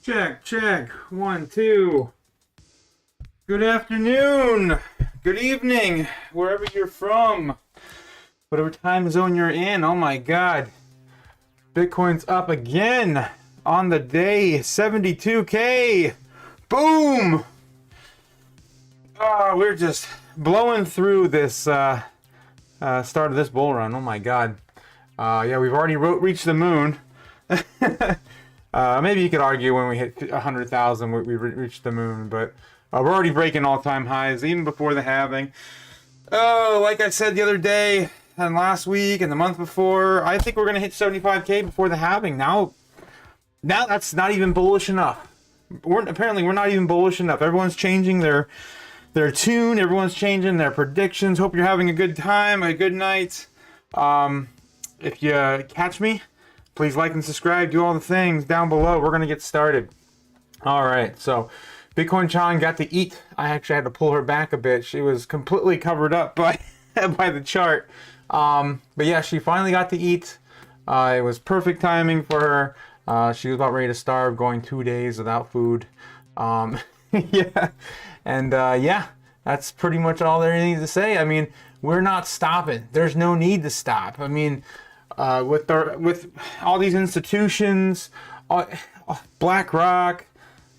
Check, check. 1, 2. Good afternoon. Good evening, wherever you're from. Whatever time zone you're in. Oh my God. Bitcoin's up again on the day. 72K. Boom. Oh, we're just blowing through this start of this bull run. Oh my God. Yeah, we've already reached the moon. Maybe you could argue when we hit 100,000 we reached the moon, but we're already breaking all-time highs even before the halving. Oh, like I said the other day and last week and the month before, I think we're gonna hit 75K before the halving. Now that's not even bullish enough. Apparently we're not even bullish enough. Everyone's changing their tune. Everyone's changing their predictions. Hope you're having a good time, a good night. If you catch me, please like and subscribe, do all the things down below. We're going to get started. All right, so Bitcoin Chan got the ETH. I actually had to pull her back a bit. She was completely covered up by by the chart. But yeah, she finally got the ETH. It was perfect timing for her. She was about ready to starve, going 2 days without food. Yeah, and yeah, that's pretty much all there is to say. I mean, we're not stopping. There's no need to stop. I mean, with all these institutions, BlackRock,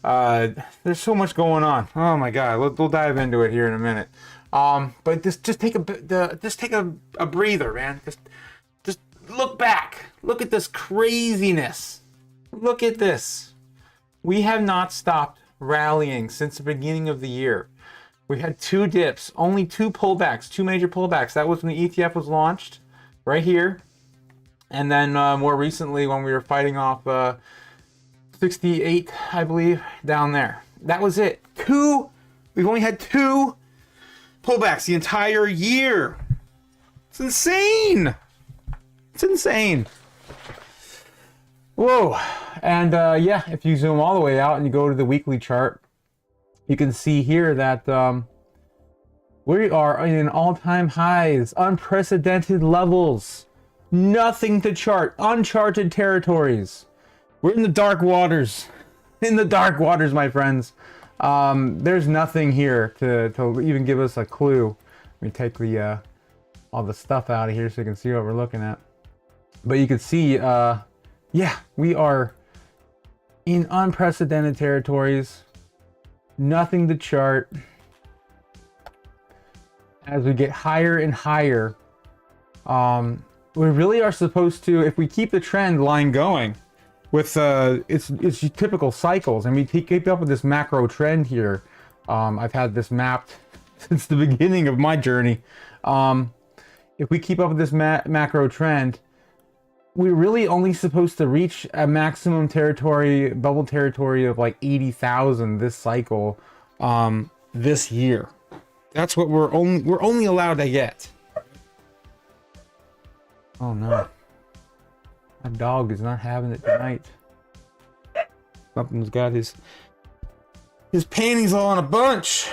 there's so much going on. Oh my God, we'll dive into it here in a minute. But just take a breather, man. Just look back. Look at this craziness. Look at this. We have not stopped rallying since the beginning of the year. We had 2 dips, only 2 pullbacks, 2 major pullbacks. That was when the ETF was launched, right here. And then more recently when we were fighting off 68, I believe, down there. That was it. We've only had 2 pullbacks the entire year. It's insane. It's insane. Whoa. And yeah, if you zoom all the way out and you go to the weekly chart, you can see here that we are in all-time highs, unprecedented levels. Nothing to chart, uncharted territories. We're in the dark waters. In the dark waters, my friends. There's nothing here to even give us a clue. Let me take the all the stuff out of here so you can see what we're looking at. But you can see, yeah, we are in unprecedented territories. Nothing to chart. As we get higher and higher, we really are supposed to, if we keep the trend line going with its typical cycles, and we keep up with this macro trend here. I've had this mapped since the beginning of my journey. If we keep up with this macro trend, we're really only supposed to reach a maximum territory, bubble territory of like 80,000 this cycle, this year. That's what we're only allowed to get. Oh no. My dog is not having it tonight. Something's got his panties all in a bunch.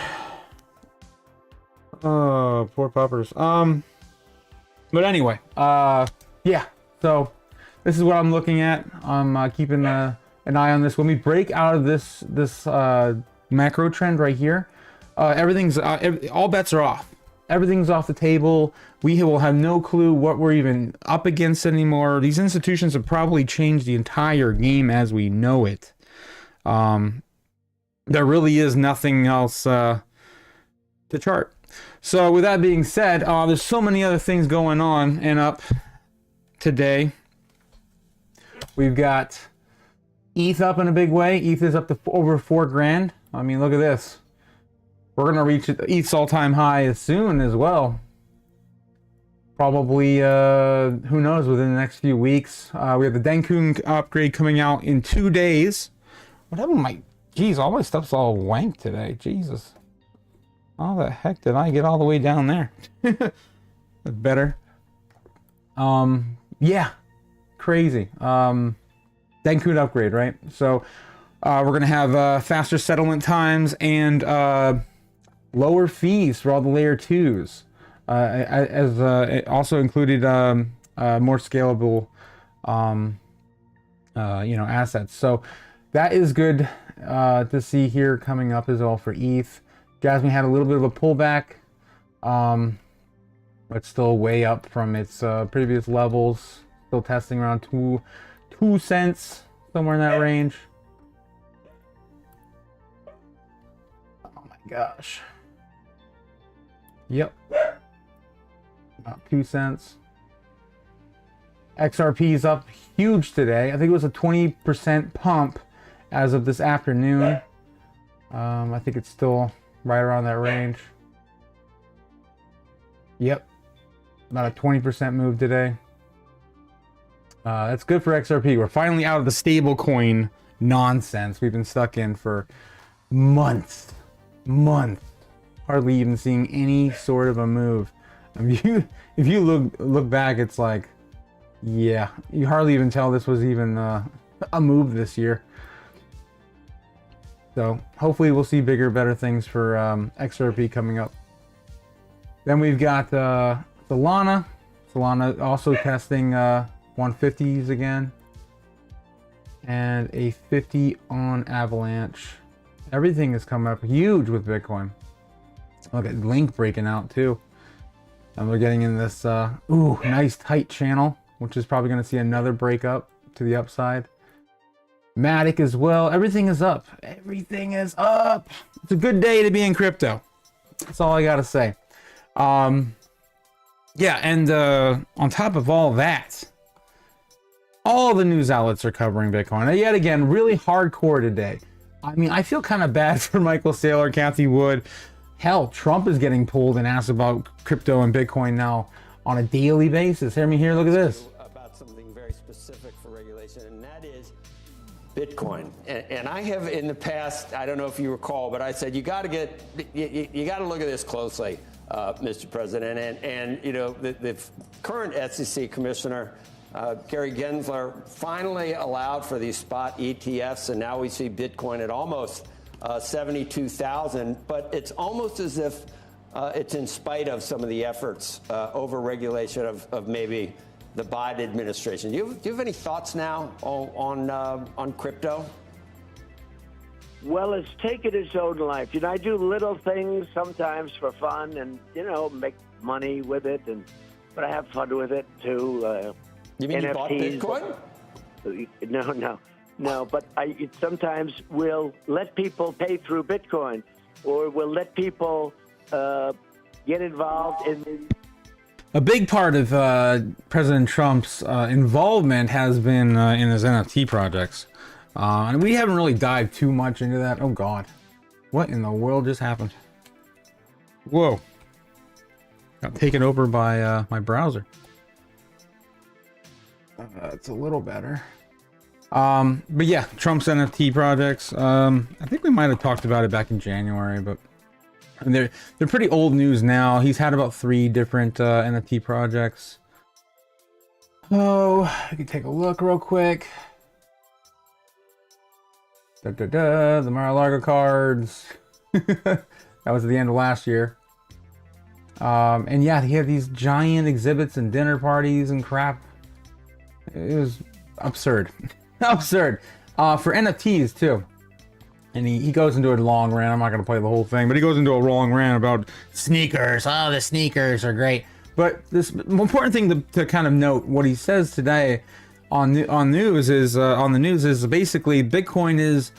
Oh, poor puppers. But anyway, yeah. So this is what I'm looking at. I'm keeping an eye on this. When we break out of this macro trend right here, everything's all bets are off. Everything's off the table. We will have no clue what we're even up against anymore. These institutions have probably changed the entire game as we know it. There really is nothing else to chart. So with that being said, there's so many other things going on and up today. We've got ETH up in a big way. ETH is up to over 4 grand. I mean, look at this. We're gonna reach ETH's all-time high soon as well. Probably, who knows, within the next few weeks. We have the Denkun upgrade coming out in 2 days. What happened to my... Geez, all my stuff's all wanked today. Jesus. How the heck did I get all the way down there? That's better. Yeah. Crazy. Denkun upgrade, right? So, we're gonna have faster settlement times and lower fees for all the layer 2s. As it also included more scalable assets. So that is good to see here coming up as well for ETH. Jasmine had a little bit of a pullback, but still way up from its previous levels. Still testing around 2 cents, somewhere in that range. Oh my gosh. Yep. About 2 cents. XRP is up huge today. I think it was a 20% pump as of this afternoon. I think it's still right around that range. Yep. About a 20% move today. That's good for XRP. We're finally out of the stablecoin nonsense we've been stuck in for months. Hardly even seeing any sort of a move. I mean, if you look back, it's like, yeah, you hardly even tell this was even a move this year. So hopefully we'll see bigger, better things for XRP coming up. Then we've got Solana. Solana also testing 150s again. And a 50 on Avalanche. Everything has come up huge with Bitcoin. Look at Link breaking out too. And we're getting in this nice tight channel, which is probably going to see another breakup to the upside. Matic as well. Everything is up. Everything is up. It's a good day to be in crypto. That's all I got to say. Yeah, and on top of all that, all the news outlets are covering Bitcoin. And yet again, really hardcore today. I mean, I feel kind of bad for Michael Saylor, Cathie Wood. Hell, Trump is getting pulled and asked about crypto and Bitcoin now on a daily basis. Hear me here, look at this. About something very specific for regulation, and that is Bitcoin. And I have in the past, I don't know if you recall, but I said you got to look at this closely, Mr. President. And you know, the current SEC commissioner, Gary Gensler, finally allowed for these spot ETFs, and now we see Bitcoin at almost 72,000. But it's almost as if it's in spite of some of the efforts over regulation of maybe the Biden administration. Do you have any thoughts now on crypto? Well, it's taken its own life. You know, I do little things sometimes for fun, and make money with it, but I have fun with it too. You mean NFTs, you bought Bitcoin? No. But I sometimes will let people pay through Bitcoin, or will let people get involved in. A big part of President Trump's involvement has been in his NFT projects. And we haven't really dived too much into that. Oh, God. What in the world just happened? Whoa. Got taken over by my browser. It's a little better. But yeah, Trump's NFT projects. I think we might have talked about it back in January, but they're pretty old news now. He's had about 3 different NFT projects. Oh, I can take a look real quick. The Mar-a-Lago cards. That was at the end of last year. And yeah, he had these giant exhibits and dinner parties and crap. It was absurd. Absurd. For NFTs too. And he goes into a long rant. I'm not going to play the whole thing, but he goes into a long rant about sneakers. Oh, the sneakers are great. But this important thing to kind of note, what he says today on the news is basically Bitcoin is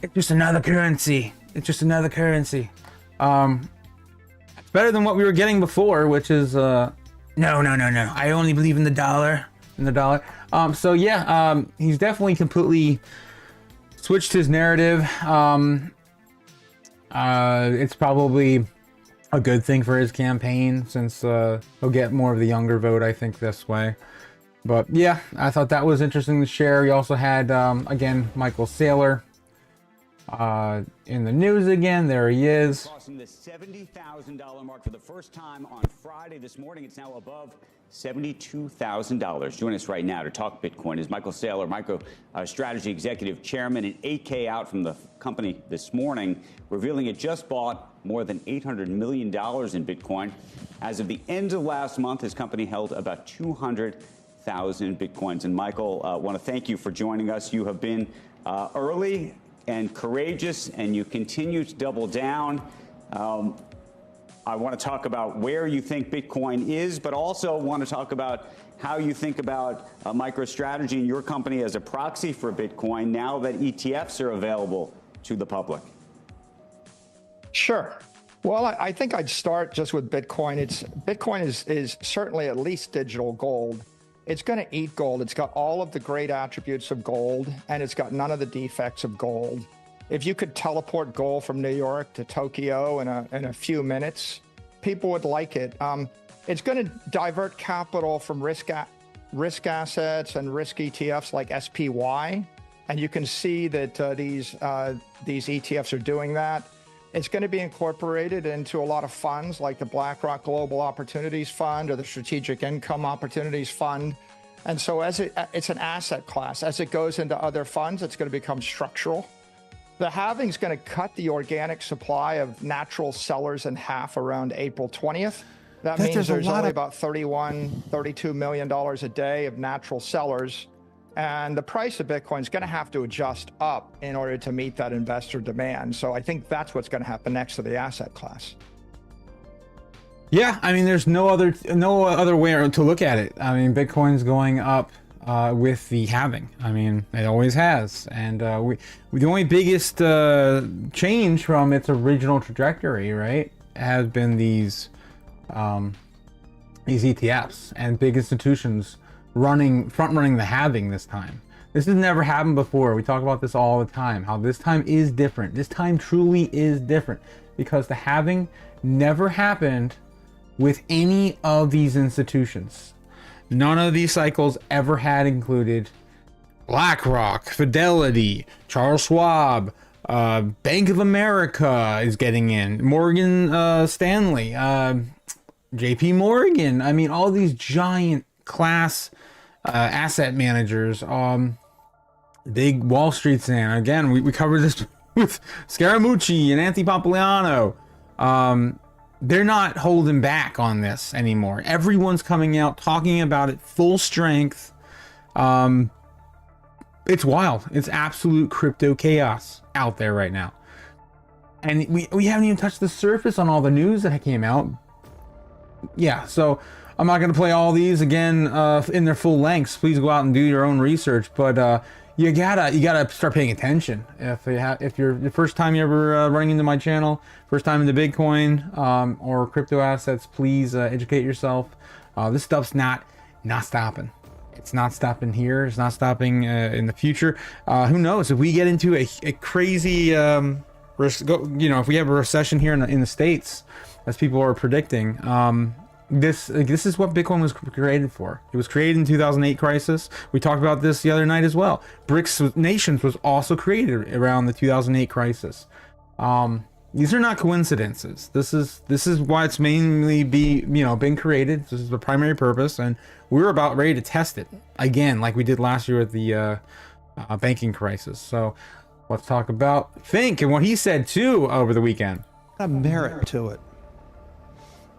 it's just another currency. It's just another currency. It's better than what we were getting before, which is no. I only believe in the dollar. So yeah, he's definitely completely switched his narrative. It's probably a good thing for his campaign, since he'll get more of the younger vote, I think, this way. But yeah, I thought that was interesting to share. We also had, again, Michael Saylor in the news again. There he is. Crossing the $70,000 mark for the first time on Friday this morning. It's now above $72,000. Joining us right now to talk Bitcoin is Michael Saylor, MicroStrategy Executive Chairman, and 8K out from the company this morning, revealing it just bought more than $800 million in Bitcoin. As of the end of last month, his company held about 200,000 72,000 Bitcoins. And Michael, I want to thank you for joining us. You have been early and courageous, and you continue to double down. I want to talk about where you think Bitcoin is, but also want to talk about how you think about MicroStrategy and your company as a proxy for Bitcoin now that ETFs are available to the public. Sure. Well, I think I'd start just with Bitcoin. Bitcoin is certainly at least digital gold. It's going to eat gold. It's got all of the great attributes of gold, and it's got none of the defects of gold. If you could teleport gold from New York to Tokyo in a few minutes, people would like it. It's going to divert capital from risk assets and risk ETFs like SPY, and you can see that these ETFs are doing that. It's going to be incorporated into a lot of funds like the BlackRock Global Opportunities Fund or the Strategic Income Opportunities Fund. And so it's an asset class. As it goes into other funds, it's going to become structural. The halving is going to cut the organic supply of natural sellers in half around April 20th. That means there's only about $32 million a day of natural sellers. And the price of Bitcoin is going to have to adjust up in order to meet that investor demand. So I think that's what's going to happen next to the asset class. Yeah, I mean, there's no other way to look at it. I mean, Bitcoin's going up with the halving. I mean, it always has. And the only biggest change from its original trajectory, right, has been these ETFs and big institutions front running the halving this time. This has never happened before. We talk about this all the time, how this time is different. This time truly is different because the halving never happened with any of these institutions. None of these cycles ever had included BlackRock, Fidelity, Charles Schwab, Bank of America is getting in, Morgan Stanley, JP Morgan. I mean, all these giant class asset managers, big Wall Street's in. Again, we covered this with Scaramucci and Anthony Pompliano. They're not holding back on this anymore. Everyone's coming out talking about it full strength. It's wild. It's absolute crypto chaos out there right now. And we haven't even touched the surface on all the news that came out. Yeah, so I'm not going to play all these again in their full lengths. Please go out and do your own research. But you gotta start paying attention. If you're the first time you're ever running into my channel, first time into Bitcoin or crypto assets, please educate yourself. This stuff's not stopping. It's not stopping here. It's not stopping in the future. Who knows if we get into a crazy if we have a recession here in the States, as people are predicting. This is what Bitcoin was created for. It was created in 2008 crisis. We talked about this the other night as well. BRICS nations was also created around the 2008 crisis. These are not coincidences. This is why it's mainly been created. This is the primary purpose, and we're about ready to test it again, like we did last year with the banking crisis. So let's talk about Fink and what he said too over the weekend. A merit to it.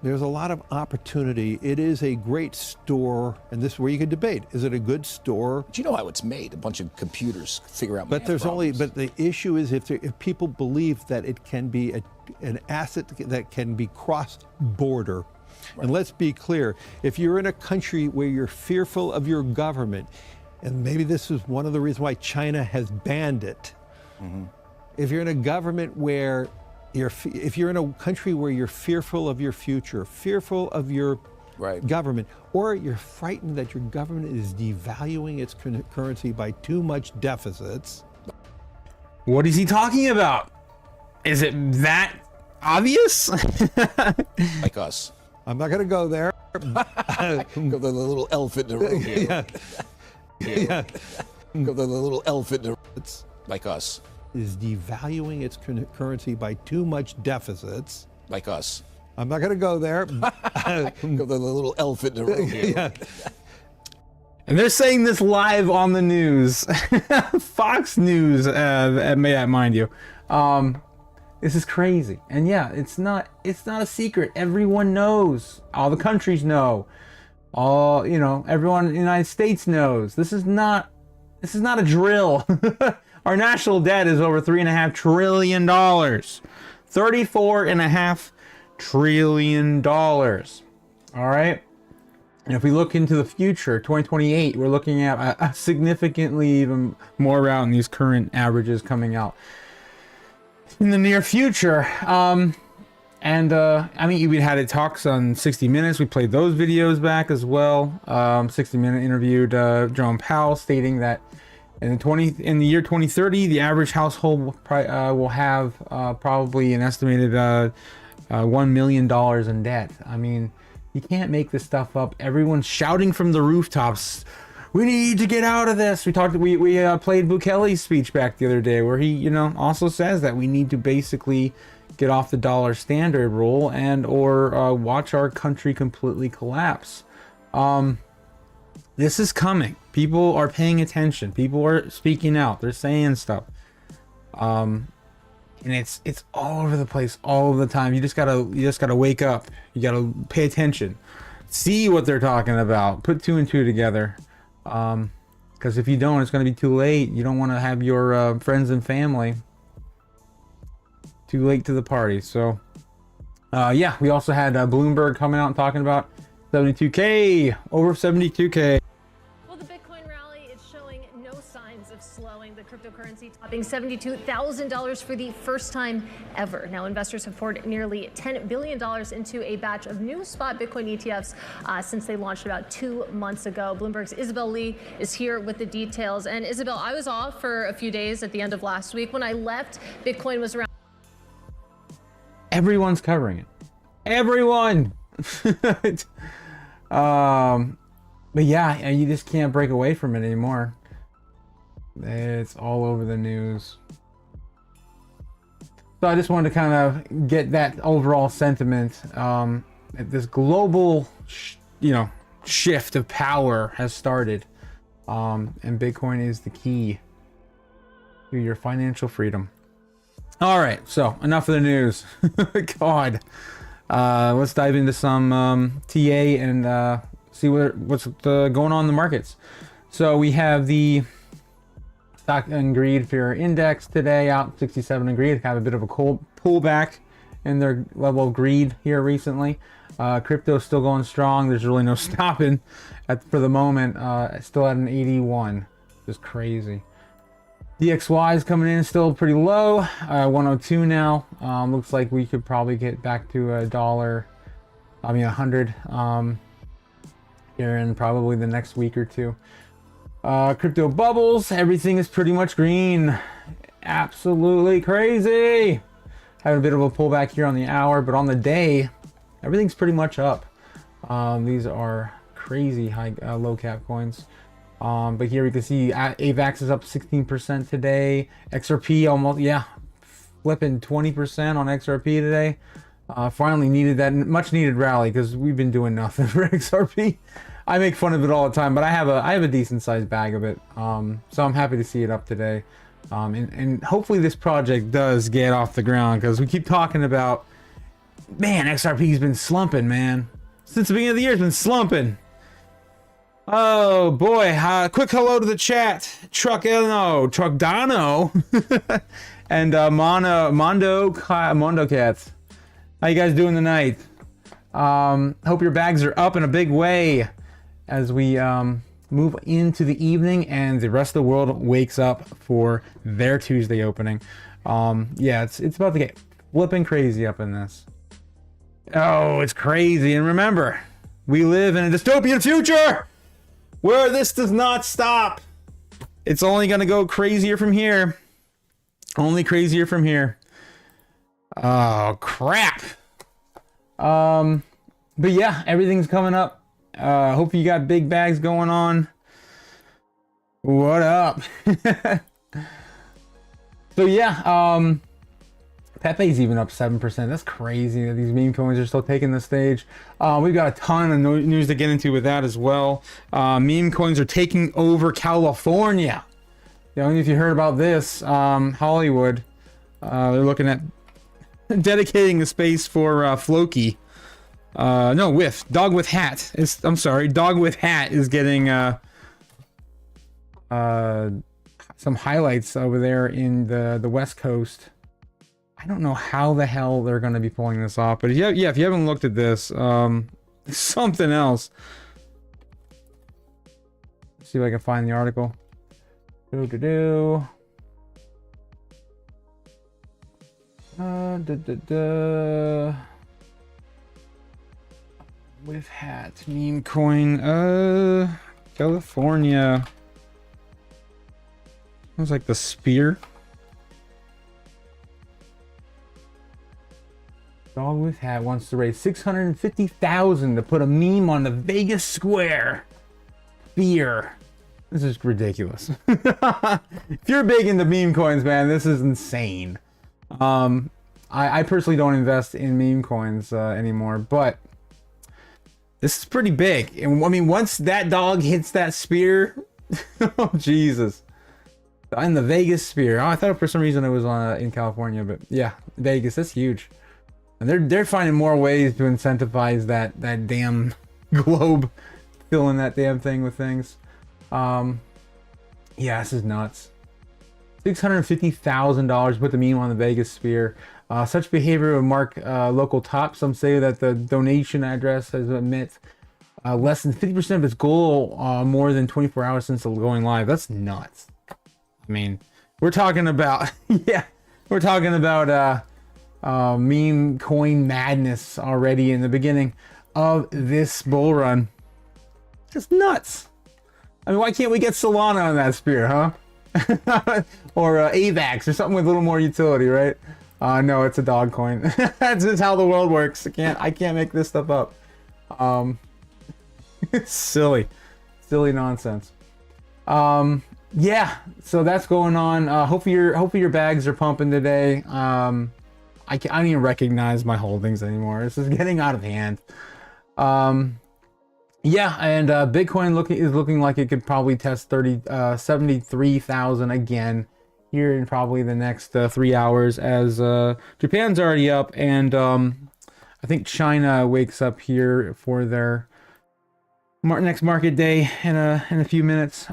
There's a lot of opportunity. It is a great store, and this is where you can debate. Is it a good store? But you know how it's made. A bunch of computers figure out But the issue is if people believe that it can be an asset that can be cross-border. Right. And let's be clear, if you're in a country where you're fearful of your government, and maybe this is one of the reasons why China has banned it. Mm-hmm. If you're in a government where if you're in a country where you're fearful of your future, fearful of your government, or you're frightened that your government is devaluing its currency by too much deficits. What is he talking about? Is it that obvious? Like us. I'm not going to go there. Go the little elephant in the room here. Yeah. Go the little elephant in the room. It's like us. Is devaluing its currency by too much deficits. Like us. I'm not going to go there. Go the little elephant in the room here. Yeah. And they're saying this live on the news. Fox News, may I mind you. This is crazy. And yeah, it's not a secret. Everyone knows. All the countries know. All, you know, everyone in the United States knows this is not a drill. Our national debt is over $3.5 trillion. $34.5 trillion. All right. And if we look into the future, 2028, we're looking at a significantly even more route in these current averages coming out in the near future. I mean, we had talks on 60 Minutes. We played those videos back as well. 60 Minute interviewed Jerome Powell, stating that in the year 2030, the average household will have probably an estimated $1 million in debt. I mean, you can't make this stuff up. Everyone's shouting from the rooftops, "We need to get out of this." We played Bukele's speech back the other day, where he, you know, also says that we need to basically get off the dollar standard rule or watch our country completely collapse. This is coming. People are paying attention. People are speaking out. They're saying stuff. And it's all over the place all of the time. You just gotta wake up. You gotta pay attention. See what they're talking about. Put two and two together. Because if you don't, it's gonna be too late. You don't want to have your friends and family too late to the party. So yeah, we also had Bloomberg coming out and talking about 72K, over 72K. Well, the Bitcoin rally is showing no signs of slowing. The cryptocurrency topping $72,000 for the first time ever. Now, investors have poured nearly $10 billion into a batch of new spot Bitcoin ETFs since they launched about 2 months ago. Bloomberg's Isabel Lee is here with the details. And Isabel, I was off for a few days at the end of last week. When I left, Bitcoin was around. Everyone's covering it. Everyone. But yeah, you just can't break away from it anymore. It's all over the news. So I just wanted to kind of get that overall sentiment. This global, shift of power has started, and Bitcoin is the key to your financial freedom. All right, so enough of the news. God, let's dive into some TA and see what's going on in the markets. So we have the stock and greed fear index today out 67 and greed. Have a bit of a cold pullback in their level of greed here recently. Crypto still going strong. There's really no stopping for the moment. Still at an 81, just crazy. DXY is coming in still pretty low, 102 now. Looks like we could probably get back to $100 here in probably the next week or two. Crypto bubbles, everything is pretty much green. Absolutely crazy. Having a bit of a pullback here on the hour, but on the day, everything's pretty much up. These are crazy high low cap coins. But here we can see AVAX is up 16% today. XRP almost, flipping 20% on XRP today. Finally needed that much needed rally because we've been doing nothing for XRP. I make fun of it all the time, but I have a decent sized bag of it. So I'm happy to see it up today. And hopefully this project does get off the ground because we keep talking about, man, XRP's been slumping, man. Since the beginning of the year, it's been slumping. Oh boy, quick hello to the chat. Truckdano and Mondo Cats. How you guys doing tonight? Hope your bags are up in a big way as we move into the evening and the rest of the world wakes up for their Tuesday opening. It's about to get flipping crazy up in this. Oh, it's crazy. And remember, we live in a dystopian future where this does not stop. It's only going to go crazier from here. Only crazier from here. Oh, crap. But yeah, everything's coming up. Hope you got big bags going on. What up? So yeah, Pepe's even up 7%. That's crazy that these meme coins are still taking the stage. We've got a ton of news to get into with that as well. Meme coins are taking over California. If you heard about this, Hollywood, they're looking at dedicating the space for Floki. No, with dog with hat. I'm sorry, dog with hat is getting some highlights over there in the West Coast. I don't know how the hell they're going to be pulling this off, but if you haven't looked at this, something else. Let's see if I can find the article. With hat, meme coin, California. It was like the spear. Dog with hat wants to raise $650,000 to put a meme on the Vegas Square. Fear. This is ridiculous. If you're big into meme coins, man, this is insane. I personally don't invest in meme coins anymore, but this is pretty big. And I mean, once that dog hits that spear, oh Jesus! In the Vegas Sphere. Oh, I thought for some reason it was in California, but yeah, Vegas. That's huge. And they're finding more ways to incentivize that damn globe, filling that damn thing with things. Yeah, this is nuts. $650,000 put the meme on the Vegas Sphere. Such behavior would mark local top. Some say that the donation address has met less than 50% of its goal more than 24 hours since going live. That's nuts. I mean, we're talking about we're talking about meme coin madness already in the beginning of this bull run. Just nuts. I mean, why can't we get Solana on that spear, huh? Or AVAX or something with a little more utility, right? No, it's a dog coin. That's just how the world works. I can't make this stuff up. It's silly nonsense. Yeah, so that's going on. Hopefully your bags are pumping today. I don't even recognize my holdings anymore. This is getting out of hand. Yeah, and Bitcoin is looking like it could probably test 73,000 again here in probably the next 3 hours, as Japan's already up, and I think China wakes up here for their next market day in a few minutes.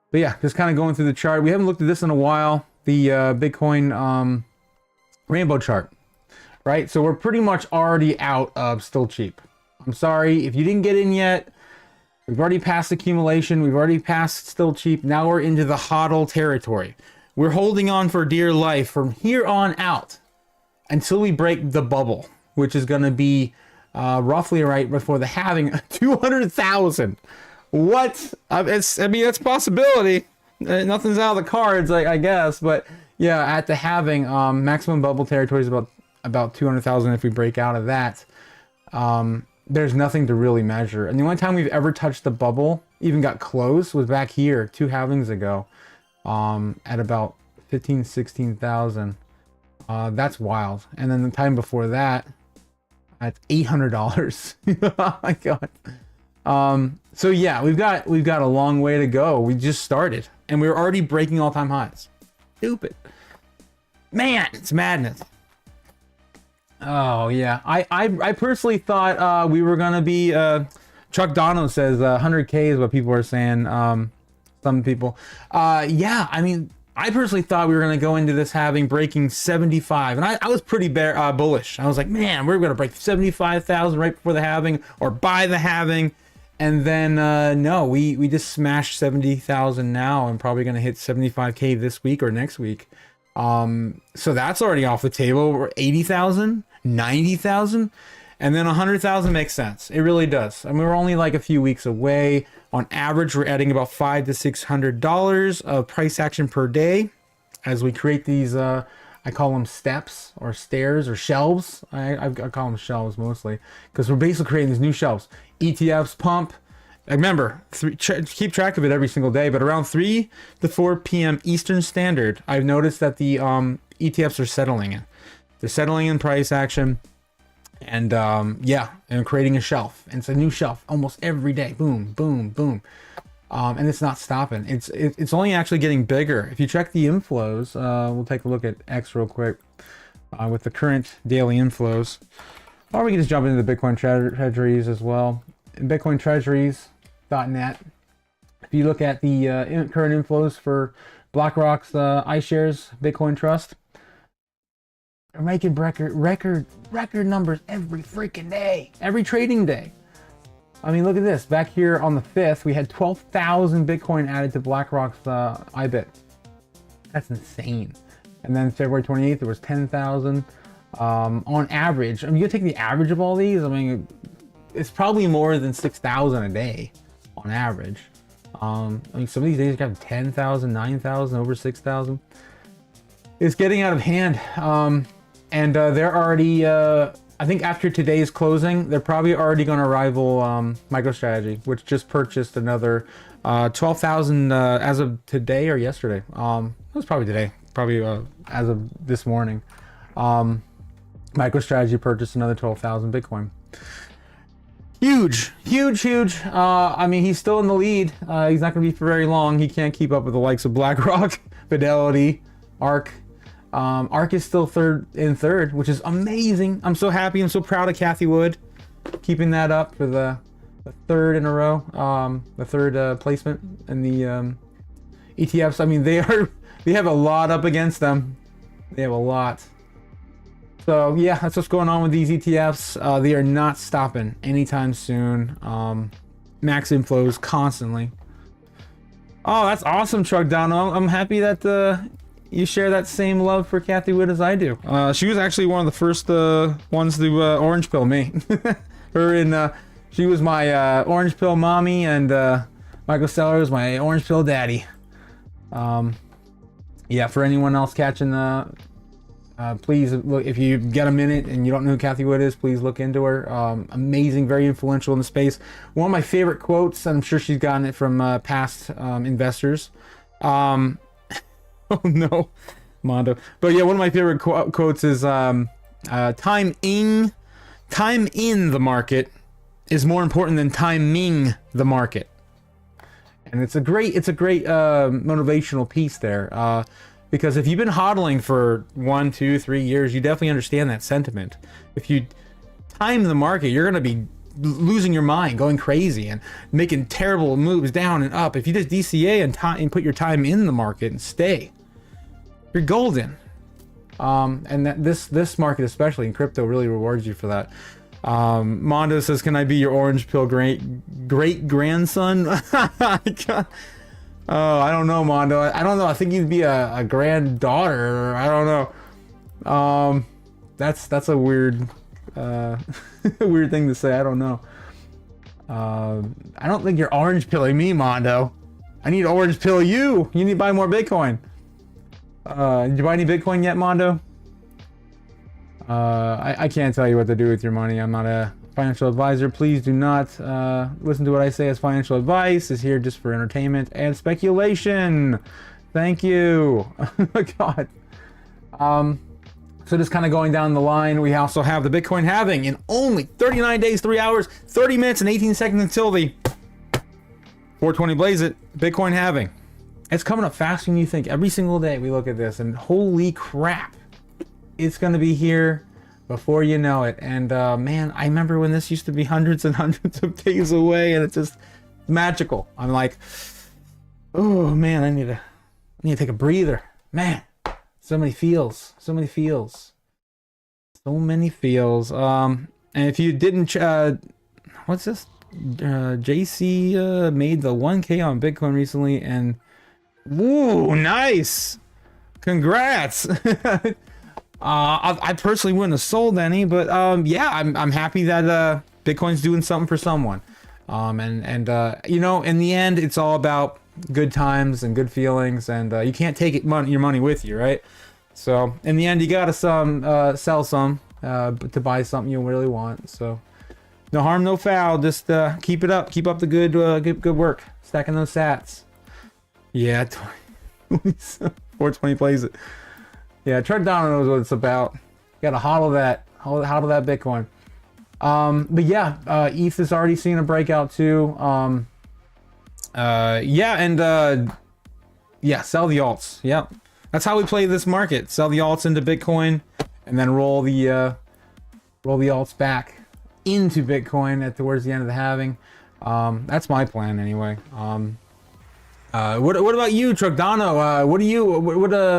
But yeah, just kind of going through the chart. We haven't looked at this in a while. The Bitcoin rainbow chart, right? So we're pretty much already out of still cheap. I'm sorry if you didn't get in yet. We've already passed accumulation. We've already passed still cheap. Now we're into the hodl territory. We're holding on for dear life from here on out until we break the bubble, which is going to be roughly right before the halving, 200,000. What? I mean, that's a possibility. Nothing's out of the cards, I guess. But yeah, at the halving, maximum bubble territory is about 200,000. If we break out of that, there's nothing to really measure. And the only time we've ever touched the bubble, even got close, was back here 2 halvings ago, at about 16,000. That's wild. And then the time before that, at $800. Oh my god. So yeah, we've got a long way to go. We just started and we're already breaking all-time highs. Stupid. Man, it's madness. Oh yeah. I personally thought we were gonna be Chuck Dono says 100K is what people are saying. Some people. Yeah, I mean, I personally thought we were going to go into this having breaking 75, and I was pretty bullish. I was like, man, we're going to break 75,000 right before the halving or by the halving, and then no, we just smashed 70,000 now, and probably going to hit 75K this week or next week. So that's already off the table. We're 80,000, 90,000, and then 100,000 makes sense. It really does. I mean, we're only like a few weeks away. On average, we're adding about $500 to $600 of price action per day as we create these, I call them steps or stairs or shelves. I call them shelves mostly because we're basically creating these new shelves. ETFs pump. Remember, keep track of it every single day, but around 3 to 4 p.m. Eastern Standard, I've noticed that the ETFs are settling in. They're settling in price action. And yeah, and creating a shelf, and it's a new shelf almost every day. Boom, boom, boom, and it's not stopping. It's only actually getting bigger. If you check the inflows, we'll take a look at X real quick. with the current daily inflows. Or we can just jump into the Bitcoin treasuries as well. In BitcoinTreasuries.net, if you look at the current inflows for BlackRock's iShares Bitcoin Trust, they're making record numbers every freaking day, every trading day. I mean, look at this. Back here on the 5th, we had 12,000 Bitcoin added to BlackRock's iBit. That's insane. And then February 28th, there was 10,000. On average, I mean, you take the average of all these, I mean, it's probably more than 6,000 a day on average. I mean, some of these days you have 10,000, 9,000, over 6,000. It's getting out of hand. And they're already, I think after today's closing, they're probably already going to rival MicroStrategy, which just purchased another 12,000 as of today or yesterday. It was probably today, probably as of this morning. MicroStrategy purchased another 12,000 Bitcoin. Huge. I mean, he's still in the lead. He's not going to be for very long. He can't keep up with the likes of BlackRock, Fidelity, ARK. ARK is still third, which is amazing. I'm so happy. I'm so proud of Cathie Wood keeping that up for the third in a row. The third placement in the ETFs. I mean, they have a lot up against them. They have a lot. So yeah, that's what's going on with these ETFs. They are not stopping anytime soon. Max inflows constantly. Oh, that's awesome, Truck Down. I'm happy that you share that same love for Cathie Wood as I do. She was actually one of the first ones to orange pill me. She was my orange pill mommy, and Michael Saylor was my orange pill daddy. Yeah, for anyone else catching the. Please look, if you get a minute and you don't know who Cathie Wood is, please look into her. Amazing, very influential in the space. One of my favorite quotes, I'm sure she's gotten it from past investors. Oh no, Mondo. But yeah, one of my favorite quotes is time in the market is more important than timing the market. And it's a great motivational piece there. Because if you've been hodling for 1, 2, 3 years, you definitely understand that sentiment. If you time the market, you're going to be losing your mind, going crazy, and making terrible moves down and up. If you just DCA and put your time in the market and stay, you're golden. And that this market, especially in crypto, really rewards you for that. Mondo says, "Can I be your orange pill great grandson?" Oh, I don't know, Mondo. I don't know. I think you'd be a granddaughter. I don't know. That's a weird weird thing to say. I don't know. I don't think you're orange pilling me, Mondo. I need to orange pill you. You need to buy more Bitcoin. Did you buy any Bitcoin yet, Mondo? I can't tell you what to do with your money. I'm not a financial advisor. Please do not listen to what I say as financial advice. It's here just for entertainment and speculation. Thank you. Oh my God. So just kind of going down the line, we also have the Bitcoin halving in only 39 days, 3 hours, 30 minutes, and 18 seconds until the 420 blaze it. Bitcoin halving. It's coming up faster than you think. Every single day we look at this, and holy crap, it's going to be here before you know it. And man, I remember when this used to be hundreds and hundreds of days away, and it's just magical. I'm like, oh man, I need to take a breather. Man, so many feels. And if you didn't, what's this? JC made the 1K on Bitcoin recently, and woo, nice, congrats. I personally wouldn't have sold any, but yeah, I'm happy that Bitcoin's doing something for someone. And you know, in the end, it's all about good times and good feelings, and you can't take your money with you, right? So in the end, you gotta sell some to buy something you really want. So no harm, no foul. Just keep it up. Keep up the good work. Stacking those sats. Yeah, 420 plays it. Yeah, Truck Down knows what it's about. You gotta hodl that Bitcoin. But yeah, ETH is already seeing a breakout too. Yeah, and yeah, sell the alts. Yep, that's how we play this market. Sell the alts into Bitcoin, and then roll the alts back into Bitcoin towards the end of the halving. That's my plan anyway. What about you, Trugdano?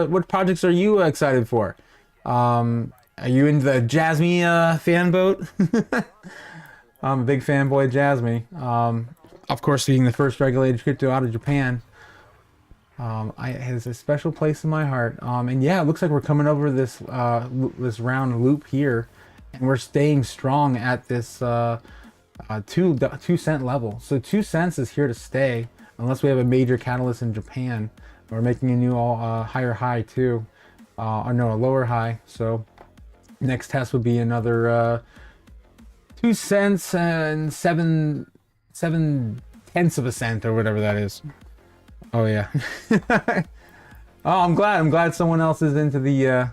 What projects are you excited for? Are you in the Jasmy fan boat? I'm a big fanboy of Jasmy. Of course, being the first regulated crypto out of Japan, it has a special place in my heart. And yeah, it looks like we're coming over this round loop here, and we're staying strong at this 2 cent level. So 2 cents is here to stay, unless we have a major catalyst in Japan. We're making a new higher high too, or no, a lower high. So next test would be another 2 cents and 7/7 of a cent or whatever that is. Oh yeah. Oh, I'm glad someone else is into the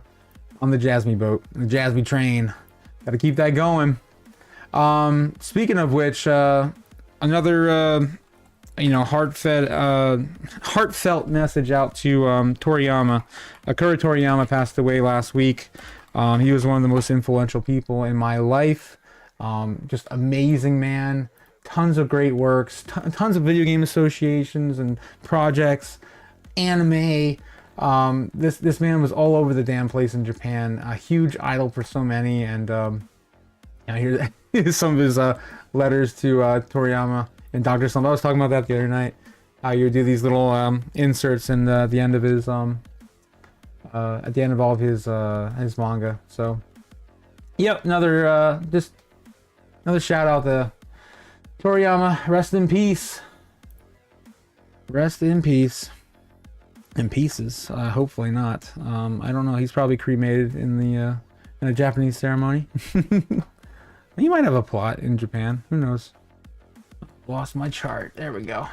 on the Jasmy boat, the Jasmy train. Got to keep that going. Speaking of which, another heartfelt message out to Toriyama. Akira Toriyama passed away last week. He was one of the most influential people in my life. Just amazing man. Tons of great works, tons of video game associations and projects, anime. This man was all over the damn place in Japan. A huge idol for so many, and here's some of his letters to Toriyama and Dr. Slump. I was talking about that the other night. How you do these little inserts in the end of his at the end of all of his manga. So, yep, another shout out to Toriyama. Rest in peace. Rest in peace. In pieces. Hopefully not. I don't know. He's probably cremated in a Japanese ceremony. He might have a plot in Japan. Who knows? Lost my chart. There we go.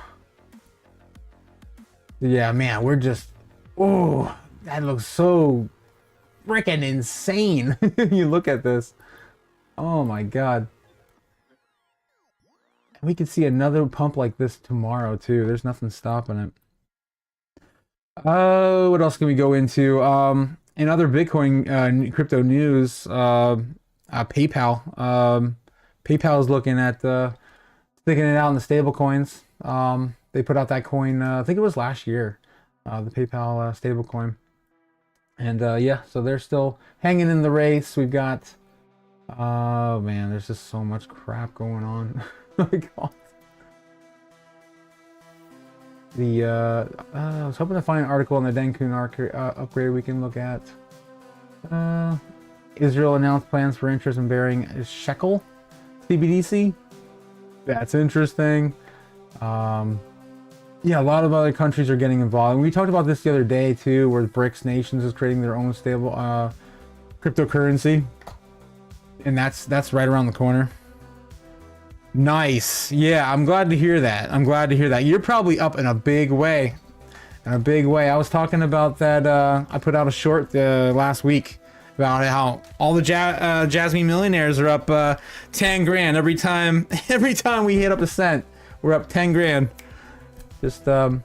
Yeah, man, we're just... Oh, that looks so freaking insane. You look at this. Oh my god. We could see another pump like this tomorrow too. There's nothing stopping it. What else can we go into? In other Bitcoin crypto news, PayPal. PayPal is looking at sticking it out in the stable coins. They put out that coin, I think it was last year, the PayPal stable coin. And yeah, so they're still hanging in the race. We've got, oh man, there's just so much crap going on. Oh my god. I was hoping to find an article on the Denkun upgrade we can look at. Israel announced plans for interest in bearing a shekel CBDC. That's interesting. Yeah, a lot of other countries are getting involved. And we talked about this the other day too, where the BRICS nations is creating their own stable cryptocurrency, and that's right around the corner. Nice. Yeah, I'm glad to hear that. I'm glad to hear that. You're probably up in a big way. In a big way. I was talking about that. I put out a short last week about how all the Jasmy millionaires are up 10 grand every time we hit up a cent. We're up 10 grand. Just you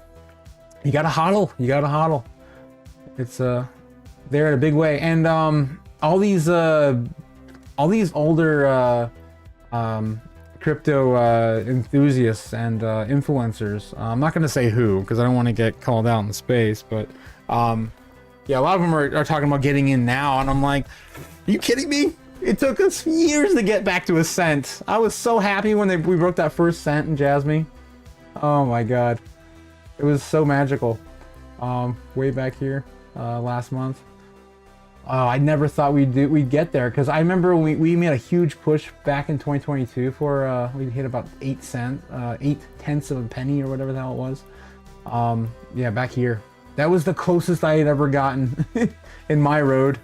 gotta hodl. You gotta hodl. It's there in a big way. And all these older crypto enthusiasts and influencers. I'm not going to say who because I don't want to get called out in space, but yeah, a lot of them are talking about getting in now, and I'm like, are you kidding me? It took us years to get back to a cent. I was so happy when we broke that first cent in Jasmy. Oh my god, it was so magical. Way back here last month. I never thought we'd get there, because I remember we made a huge push back in 2022 for we hit about 8 tenths of a penny or whatever the hell it was. Yeah, back here. That was the closest I had ever gotten in my road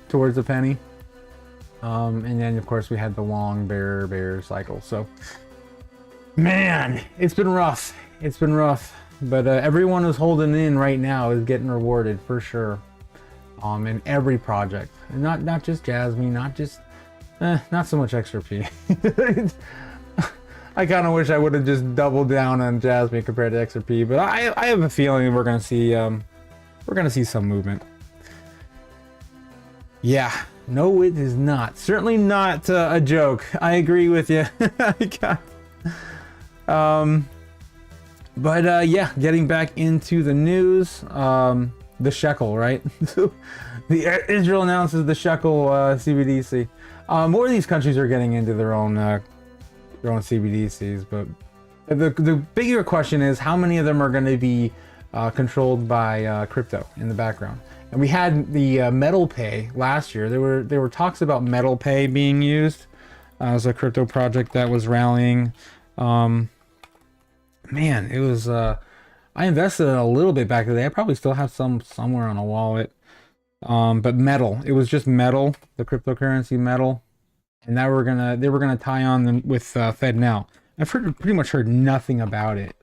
towards a penny. And then of course we had the long bear cycle. So man, it's been rough. It's been rough. But everyone who's holding in right now is getting rewarded for sure. In every project, and not just Jasmy, not so much XRP. I kind of wish I would have just doubled down on Jasmy compared to XRP, but I have a feeling we're gonna see some movement. Yeah, No, it is not. Certainly not a joke. I agree with you. But yeah, getting back into the news, the shekel, right? Israel announces the shekel CBDC. More of these countries are getting into their own CBDCs, but the bigger question is how many of them are going to be controlled by crypto in the background. And we had the metal pay last year. There were talks about metal pay being used as a crypto project that was rallying. Man, it was. I invested in a little bit back in the day. I probably still have some somewhere on a wallet. But metal. It was just metal, the cryptocurrency metal, and now they were gonna tie on them with FedNow. I've pretty much heard nothing about it,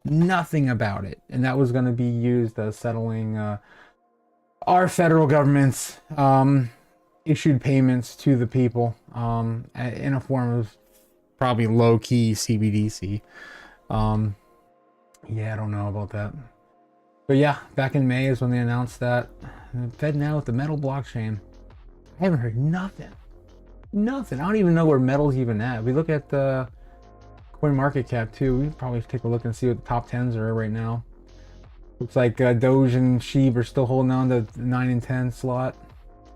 and that was gonna be used as settling our federal government's issued payments to the people in a form of probably low-key CBDC. Yeah, I don't know about that. But yeah, back in May is when they announced that. FedNow with the metal blockchain. I haven't heard nothing. Nothing. I don't even know where metal's even at. We look at the CoinMarketCap too. We probably take a look and see what the top 10s are right now. Looks like Doge and Sheeb are still holding on to the 9 and 10 slot.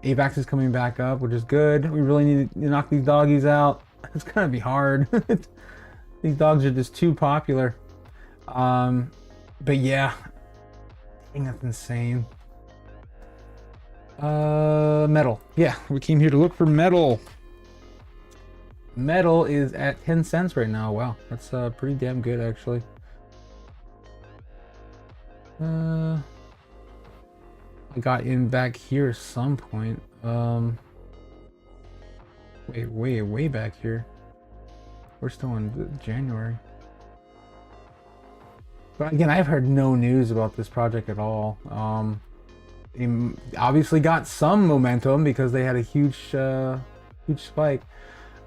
AVAX is coming back up, which is good. We really need to knock these doggies out. It's gonna be hard. These dogs are just too popular. But yeah, I think that's insane. Metal. Yeah, we came here to look for metal. Metal is at 10 cents right now. Wow, that's pretty damn good actually. I got in back here at some point. Way back here. We're still in January. But again, I've heard no news about this project at all. They obviously got some momentum because they had a huge spike.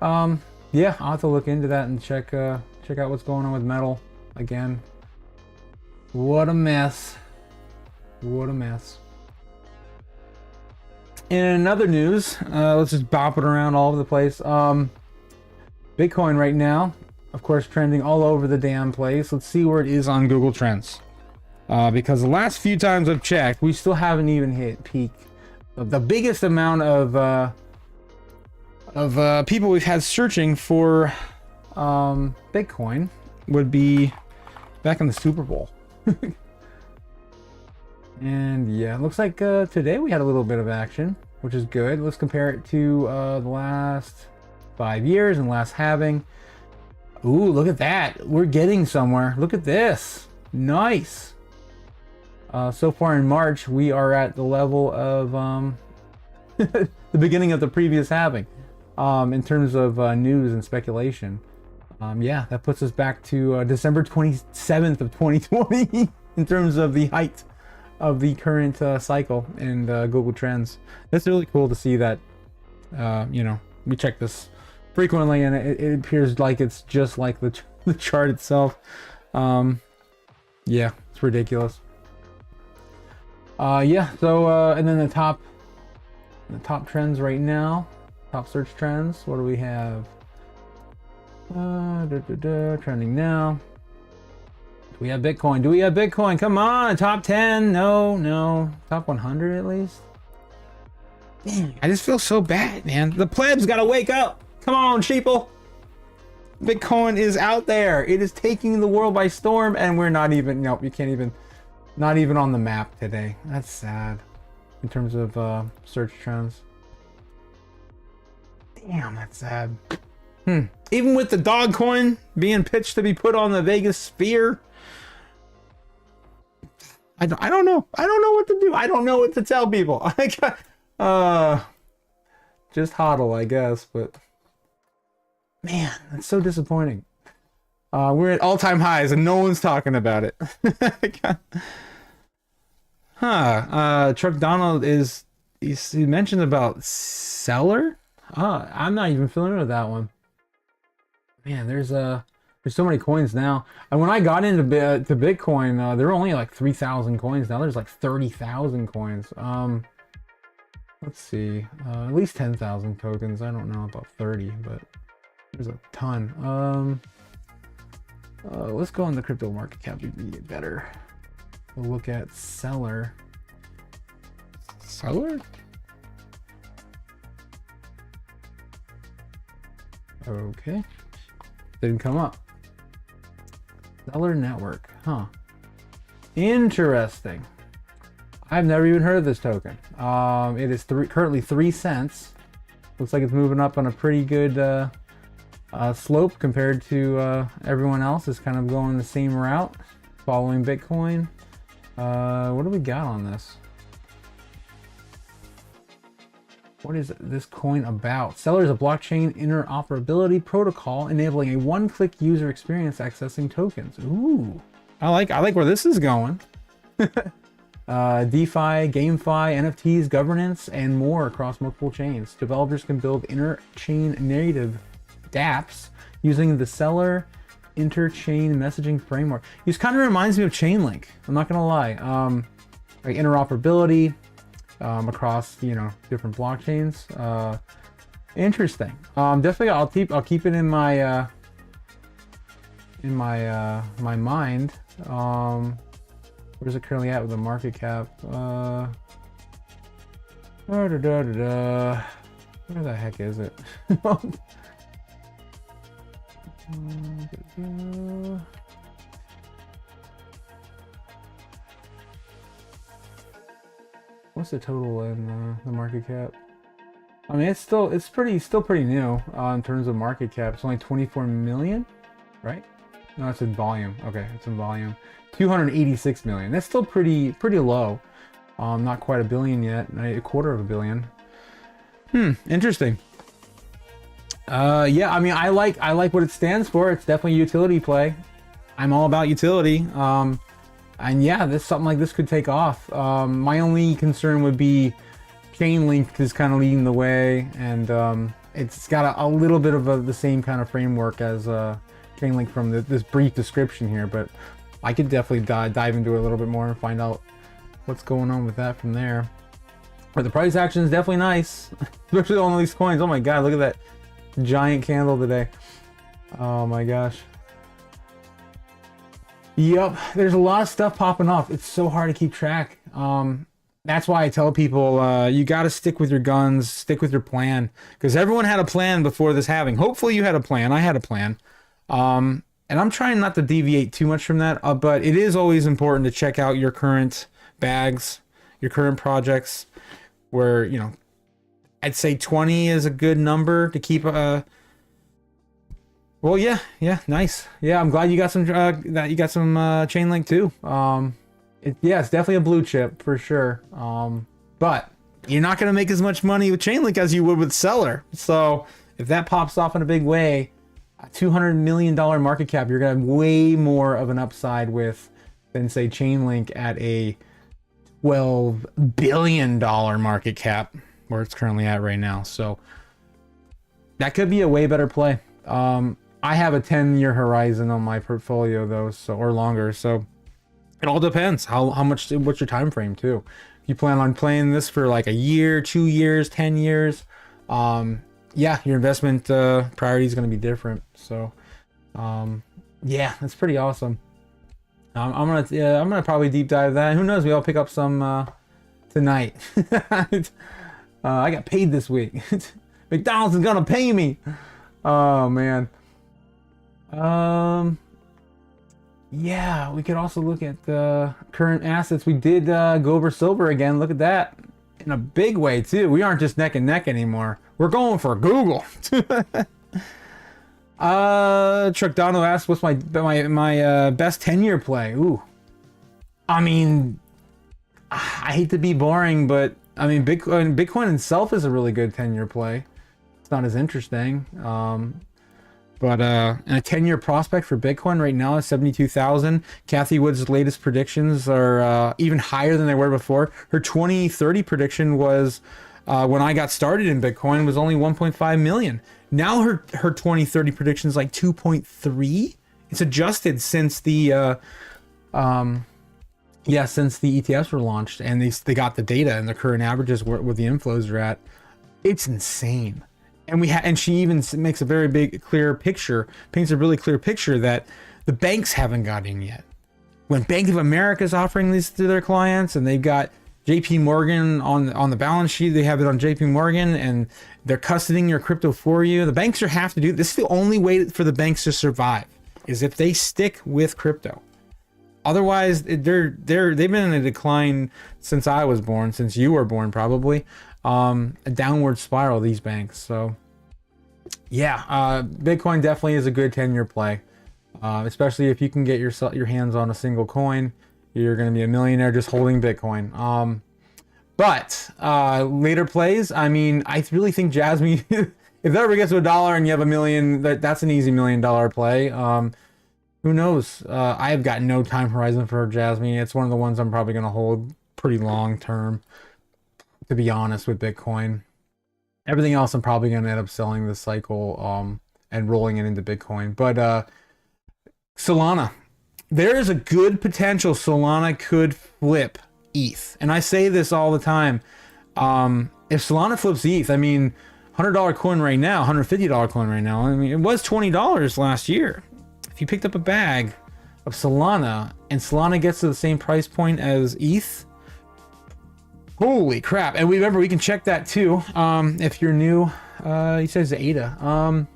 Yeah, I'll have to look into that and check out what's going on with metal again. What a mess. What a mess. In another news, let's just bop it around all over the place. Bitcoin right now, of course, trending all over the damn place. Let's see where it is on Google Trends. Because the last few times I've checked, we still haven't even hit peak. The biggest amount of people we've had searching for Bitcoin would be back in the Super Bowl. And yeah, it looks like today we had a little bit of action, which is good. Let's compare it to the last 5 years and last halving. Ooh, look at that. We're getting somewhere. Look at this. Nice. So far in March, we are at the level of the beginning of the previous halving in terms of news and speculation. Yeah, that puts us back to December 27th of 2020 in terms of the height of the current cycle in Google Trends. It's really cool to see that, you know, we check this frequently and it appears like it's just like the chart itself. Yeah, it's ridiculous. Yeah, so and then the top trends right now, top search trends. What do we have? Trending now. Do we have Bitcoin? Do we have Bitcoin? Come on, top 10. No, top 100 at least. Dang, I just feel so bad, man. The plebs gotta wake up. Come on, sheeple. Bitcoin is out there. It is taking the world by storm, and we're not even. Nope, you can't even. Not even on the map today. That's sad. In terms of search trends. Damn, that's sad. Even with the dog coin being pitched to be put on the Vegas sphere. I don't know. I don't know what to do. I don't know what to tell people. Just hodl, I guess, but man, that's so disappointing. We're at all-time highs and no one's talking about it. Truck Donald he mentioned about seller. I'm not even familiar with that one. Man, there's so many coins now. And when I got into to Bitcoin, there were only like 3,000 coins. Now there's like 30,000 coins. Let's see, at least 10,000 tokens. I don't know about 30, but there's a ton. Let's go on the crypto market cap to get better. We'll look at seller. Seller? Okay. Didn't come up. Seller network, huh? Interesting. I've never even heard of this token. It is currently 3 cents. Looks like it's moving up on a pretty good slope compared to everyone else. Is kind of going the same route, following Bitcoin. What do we got on this? What is this coin about? Seller is a blockchain interoperability protocol enabling a one-click user experience accessing tokens. Ooh, I like where this is going. DeFi, GameFi, NFTs, governance, and more across multiple chains. Developers can build inter-chain native dApps using the Seller interchain messaging framework. This kind of reminds me of Chainlink. I'm not gonna lie. Like interoperability across different blockchains. Interesting. Definitely, I'll keep it in my my mind. Where's it currently at with the market cap? Where the heck is it? What's the total in the market cap? I mean, it's still pretty new in terms of market cap. It's only 24 million, right? No, it's in volume. Okay, it's in volume. 286 million. That's still pretty low. Not quite a billion yet. A quarter of a billion. Interesting. Yeah, I mean, I like what it stands for. It's definitely a utility play. I'm all about utility. And yeah, something like this could take off. My only concern would be Chainlink is kind of leading the way, and it's got a little bit of the same kind of framework as Chainlink from this brief description here, but I could definitely dive into it a little bit more and find out what's going on with that from there. But the price action is definitely nice, especially on all these coins. Oh my god, look at that giant candle today. Oh my gosh. Yep, there's a lot of stuff popping off. It's so hard to keep track. That's why I tell people you got to stick with your guns, stick with your plan, because everyone had a plan before this halving. Hopefully you had a plan. I had a plan. And I'm trying not to deviate too much from that, but it is always important to check out your current bags, your current projects, where, I'd say 20 is a good number to keep well, yeah, nice. Yeah, I'm glad you got some Chainlink too. It's definitely a blue chip for sure. But you're not going to make as much money with Chainlink as you would with Seller. So if that pops off in a big way, a $200 million market cap, you're going to have way more of an upside with than say Chainlink at a $12 billion market cap where it's currently at right now. So that could be a way better play. I have a 10-year horizon on my portfolio though, or longer. So it all depends how much, what's your time frame too. If you plan on playing this for like a year, 2 years, 10 years, yeah, your investment priority is going to be different. So yeah, that's pretty awesome. I'm gonna probably deep dive that. Who knows? Maybe I'll pick up some tonight. I got paid this week. McDonald's is gonna pay me. Oh man. Yeah, we could also look at the current assets. We did go over silver again. Look at that in a big way too. We aren't just neck and neck anymore. We're going for Google. Truckdano asked, "What's my best 10-year play?" Ooh, I mean, I hate to be boring, but I mean, Bitcoin itself is a really good 10-year play. It's not as interesting, but and a 10-year prospect for Bitcoin right now is 72,000. Kathy Wood's latest predictions are even higher than they were before. Her 2030 prediction was, when I got started in Bitcoin, was only 1.5 million. Now her 2030 prediction is like 2.3. It's adjusted since the yeah, since the ETFs were launched and they got the data and the current averages where the inflows are at, it's insane. And she even makes a very big, clear picture, paints a really clear picture that the banks haven't got in yet. When Bank of America is offering these to their clients, and they've got JP Morgan on the balance sheet, they have it on JP Morgan, and they're custodying your crypto for you. The banks have to do this. Is the only way for the banks to survive, is if they stick with crypto. Otherwise, they've been in a decline since I was born, since you were born probably. A downward spiral, these banks. So yeah, Bitcoin definitely is a good 10-year play, especially if you can get your hands on a single coin. You're going to be a millionaire just holding Bitcoin. But later plays, I mean, I really think Jasmine, if that ever gets to $1 and you have $1 million, that's an easy $1 million play. Who knows? I have got no time horizon for Jasmine. It's one of the ones I'm probably going to hold pretty long term, to be honest, with Bitcoin. Everything else I'm probably going to end up selling this cycle and rolling it into Bitcoin. But Solana, there is a good potential Solana could flip ETH. And I say this all the time. If Solana flips ETH, I mean, $100 coin right now, $150 coin right now. I mean, it was $20 last year. If you picked up a bag of Solana and Solana gets to the same price point as ETH, holy crap. And remember, we can check that too. If you're new, he says ADA.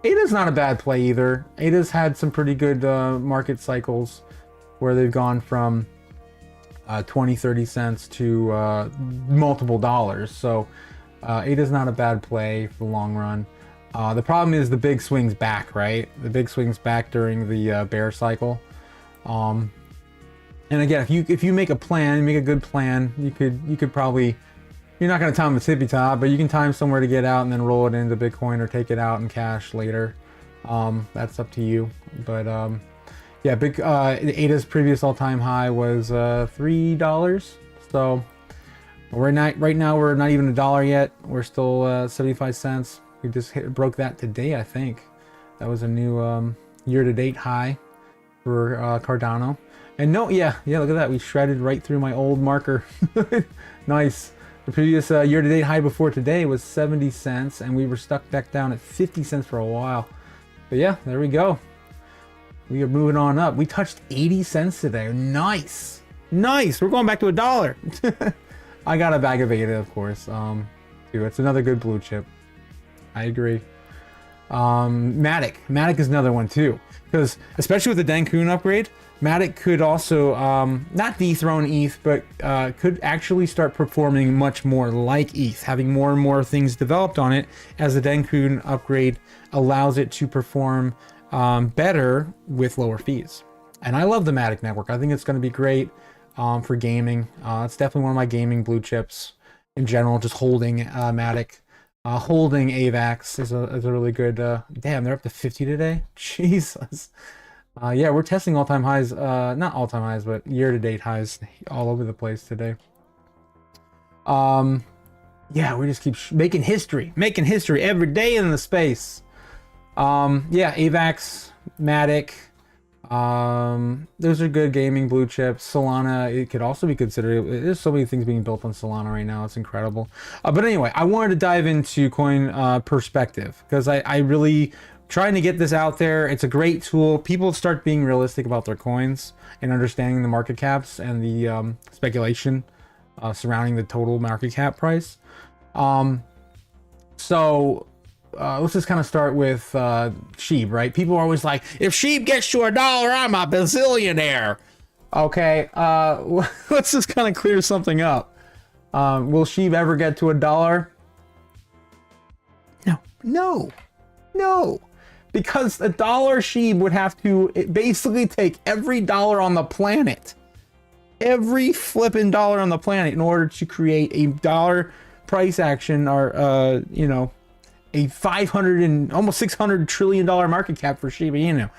ADA's not a bad play either. ADA's had some pretty good market cycles where they've gone from 20-30 cents to multiple dollars. So ADA's not a bad play for the long run. The problem is the big swings back, right? The big swings back during the bear cycle. And again, if you make a plan, make a good plan, you could probably, you're not going to time the tippy top, but you can time somewhere to get out and then roll it into Bitcoin or take it out in cash later. That's up to you. But yeah, ADA's previous all-time high was $3. So right now we're not even $1 yet. We're still 75 cents. We just broke that today, I think. That was a new year-to-date high for Cardano. And look at that. We shredded right through my old marker. Nice. The previous year-to-date high before today was 70 cents, and we were stuck back down at 50 cents for a while. But yeah, there we go. We are moving on up. We touched 80 cents today. Nice. Nice. We're going back to $1. I got a bag of ADA, of course. Too. It's another good blue chip. I agree. Matic is another one too, because especially with the Dankun upgrade, Matic could also not dethrone ETH, but could actually start performing much more like ETH, having more and more things developed on it as the Dankun upgrade allows it to perform better with lower fees. And I love the Matic network. I think it's going to be great for gaming. It's definitely one of my gaming blue chips in general. Just holding Matic. Holding AVAX is a really good, damn, they're up to 50 today. Jesus. Yeah, we're testing all-time highs, not all-time highs, but year-to-date highs all over the place today. Yeah, we just keep making history every day in the space. Yeah, AVAX, Matic, those are good gaming blue chips. Solana, it could also be considered. There's so many things being built on Solana right now. It's incredible. But anyway, I wanted to dive into coin perspective because I really trying to get this out there. It's a great tool. People start being realistic about their coins and understanding the market caps and the speculation surrounding the total market cap price. So let's just kind of start with SHIB, right? People are always like, if SHIB gets to $1, I'm a bazillionaire. Okay, let's just kind of clear something up. Will SHIB ever get to $1? No. Because $1 SHIB would have to basically take every dollar on the planet. Every flipping dollar on the planet in order to create a dollar price action or, a 500 and almost $600 trillion market cap for Shiba Inu.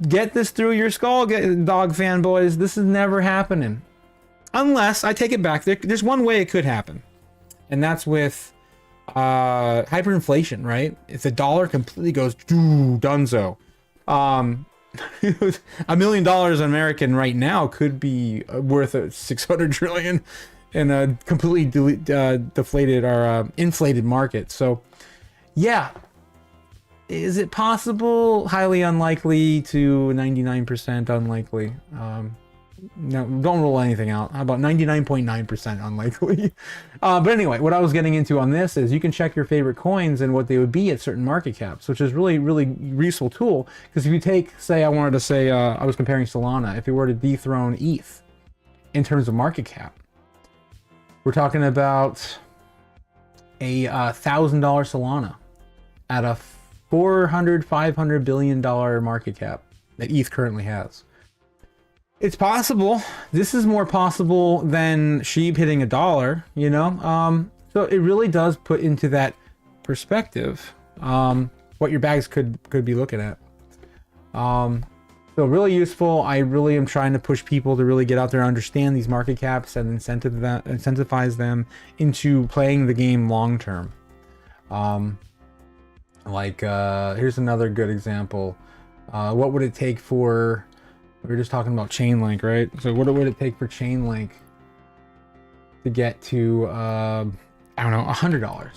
Get this through your skull, dog fanboys. This is never happening. Unless, I take it back, there's one way it could happen. And that's with hyperinflation, right? If the dollar completely goes dunzo. $1 million American right now could be worth a 600 trillion in a completely deflated or inflated market. So yeah, is it possible? Highly unlikely to 99% unlikely. No, don't rule anything out. How about 99.9% unlikely? But anyway, what I was getting into on this is you can check your favorite coins and what they would be at certain market caps, which is really, really useful tool. Because if you take, say, I was comparing Solana. If it were to dethrone ETH in terms of market cap, we're talking about a $1,000 Solana at a $500 billion market cap that ETH currently has. It's possible. This is more possible than sheep hitting $1, you know? So it really does put into that perspective what your bags could be looking at. So really useful. I really am trying to push people to really get out there and understand these market caps and incentivize them into playing the game long term. Here's another good example. What would it take for... We were just talking about Chainlink, right? So what would it take for Chainlink to get to, I don't know, $100?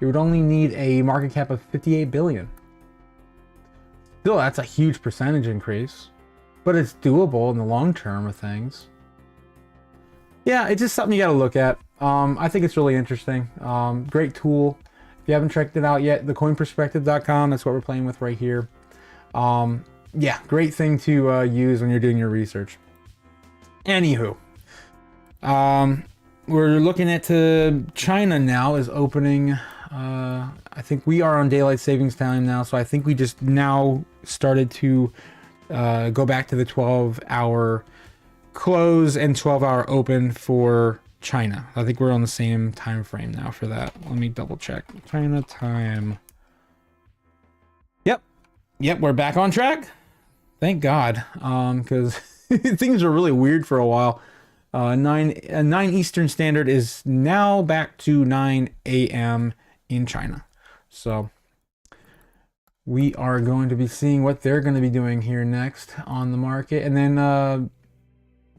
It would only need a market cap of 58 billion. Still, that's a huge percentage increase, but it's doable in the long term of things. Yeah, it's just something you got to look at. I think it's really interesting. Great tool. If you haven't checked it out yet, thecoinperspective.com, that's what we're playing with right here. Yeah, great thing to use when you're doing your research. Anywho, we're looking at China now is opening. I think we are on daylight savings time now, so I think we just now started to go back to the 12-hour close and 12-hour open for China. I think we're on the same time frame now for that. Let me double check. China time. Yep, we're back on track. Thank God, because things were really weird for a while. 9 Eastern Standard is now back to 9 a.m. in China. So we are going to be seeing what they're going to be doing here next on the market. And then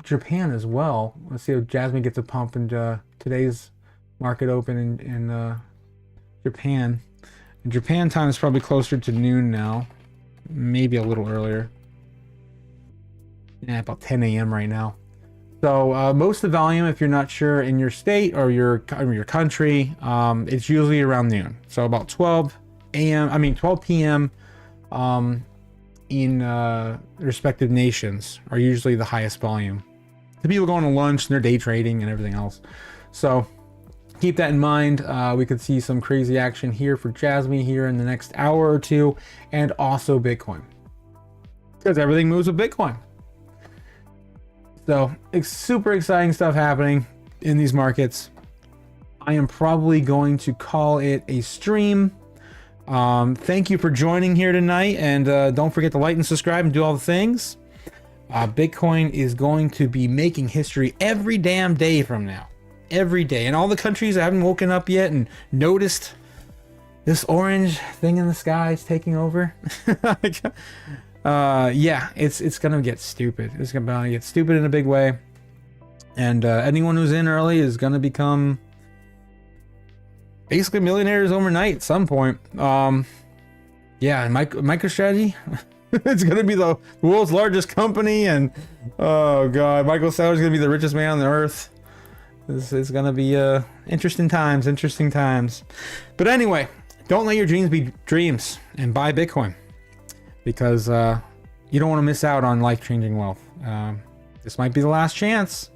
Japan as well. Let's see if Jasmine gets a pump in today's market open in Japan. And Japan time is probably closer to noon now. Maybe a little earlier. Yeah, about 10 a.m. right now. So most of the volume, if you're not sure in your state or your country, it's usually around noon. So about 12 p.m. In respective nations are usually the highest volume. The people going to lunch and they're day trading and everything else. So keep that in mind. We could see some crazy action here for Jasmine here in the next hour or two, and also Bitcoin, because everything moves with Bitcoin. So it's super exciting stuff happening in these markets. I am probably going to call it a stream. Thank you for joining here tonight, and don't forget to like and subscribe and do all the things. Bitcoin is going to be making history every damn day from now. Every day. And all the countries that haven't woken up yet and noticed this orange thing in the sky is taking over. Yeah, it's gonna get stupid. It's gonna get stupid in a big way. And anyone who's in early is gonna become basically millionaires overnight at some point. Yeah, and MicroStrategy, it's gonna be the world's largest company, and oh god, Michael Saylor's gonna be the richest man on the earth. This is gonna be interesting times. But anyway, don't let your dreams be dreams and buy Bitcoin, because you don't want to miss out on life-changing wealth. This might be the last chance.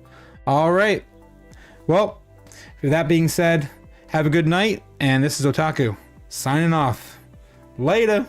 All right. Well, with that being said, have a good night, and this is Otaku signing off. Later.